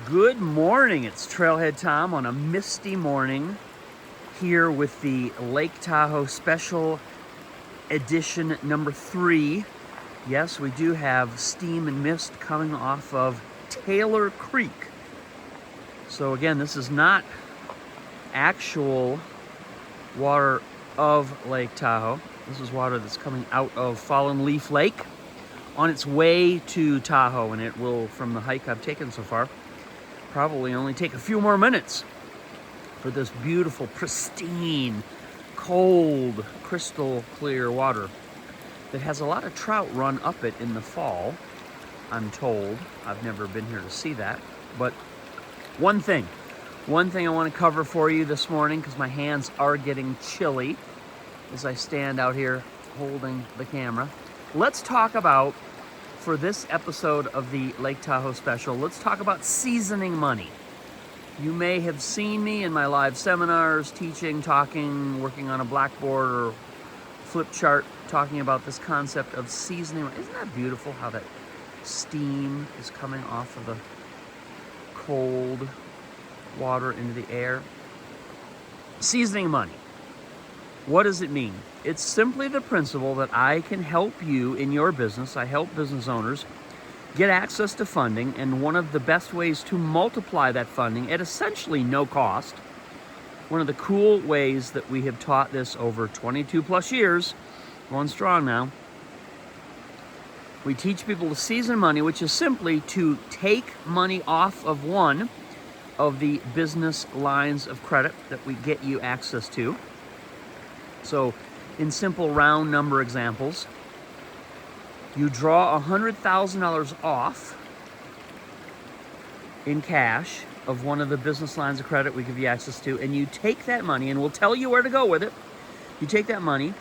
Good morning, it's Trailhead Tom on a misty morning here with the Lake Tahoe Special Edition number 3. Yes, we do have steam and mist coming off of Taylor Creek. So again, this is not actual water of Lake Tahoe. This is water that's coming out of Fallen Leaf Lake on its way to Tahoe, and it will, from the hike I've taken so far, probably only take a few more minutes for this beautiful, pristine, cold, crystal clear water that has a lot of trout run up it in the fall, I'm told. I've never been here to see that. But one thing I want to cover for you this morning, because my hands are getting chilly as I stand out here holding the camera. Let's talk about, for this episode of the Lake Tahoe Special, let's talk about seasoning money. You may have seen me in my live seminars, teaching, talking, working on a blackboard or flip chart, talking about this concept of seasoning. Isn't that beautiful how that steam is coming off of the cold water into the air? Seasoning money. What does it mean? It's simply the principle that I can help you in your business. I help business owners get access to funding, and one of the best ways to multiply that funding at essentially no cost, one of the cool ways that we have taught this over 22 plus years, going strong now, we teach people to season money, which is simply to take money off of one of the business lines of credit that we get you access to. So in simple round number examples, you draw $100,000 off in cash of one of the business lines of credit we give you access to, and you take that money, and we'll tell you where to go with it. You take that money,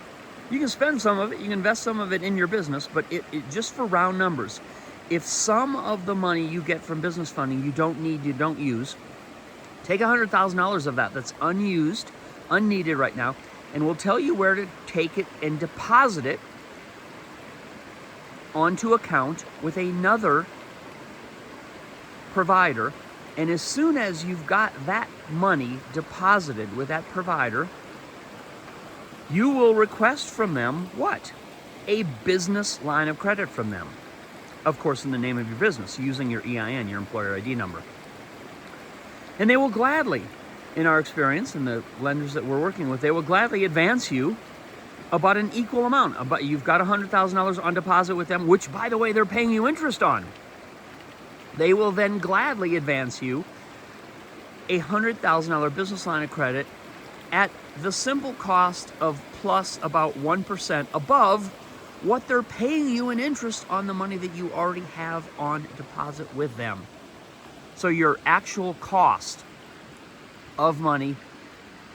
you can spend some of it, you can invest some of it in your business, but it just for round numbers. If some of the money you get from business funding you don't need, you don't use, take $100,000 of that that's unused, unneeded right now, and we'll tell you where to take it and deposit it onto account with another provider. And as soon as you've got that money deposited with that provider, you will request from them what? A business line of credit from them. Of course, in the name of your business, using your EIN, your employer ID number. And they will gladly, in our experience, and the lenders that we're working with, they will gladly advance you about an equal amount. About, you've got $100,000 on deposit with them, which, by the way, they're paying you interest on. They will then gladly advance you a $100,000 business line of credit at the simple cost of plus about 1% above what they're paying you in interest on the money that you already have on deposit with them. So your actual cost of money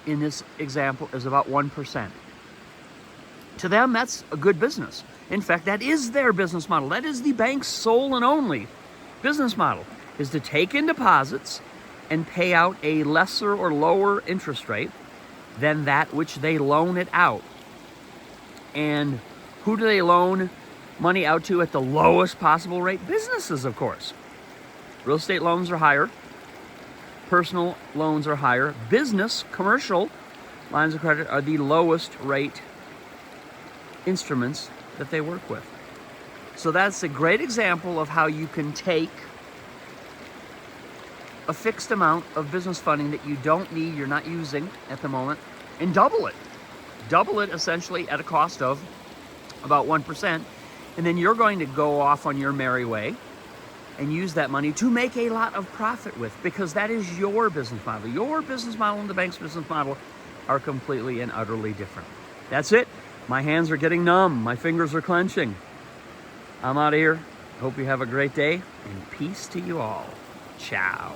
in this example is about 1%. To them, that's a good business. In fact, that is their business model. That is the bank's sole and only business model, is to take in deposits and pay out a lesser or lower interest rate than that which they loan it out. And who do they loan money out to at the lowest possible rate? Businesses, of course. Real estate loans are higher. Personal loans are higher. Business, commercial lines of credit are the lowest rate instruments that they work with. So that's a great example of how you can take a fixed amount of business funding that you don't need, you're not using at the moment, and double it. Double it essentially at a cost of about 1%. And then you're going to go off on your merry way and use that money to make a lot of profit with, because that is your business model. Your business model and the bank's business model are completely and utterly different. That's it. My hands are getting numb. My fingers are clenching. I'm out of here. Hope you have a great day, and peace to you all. Ciao.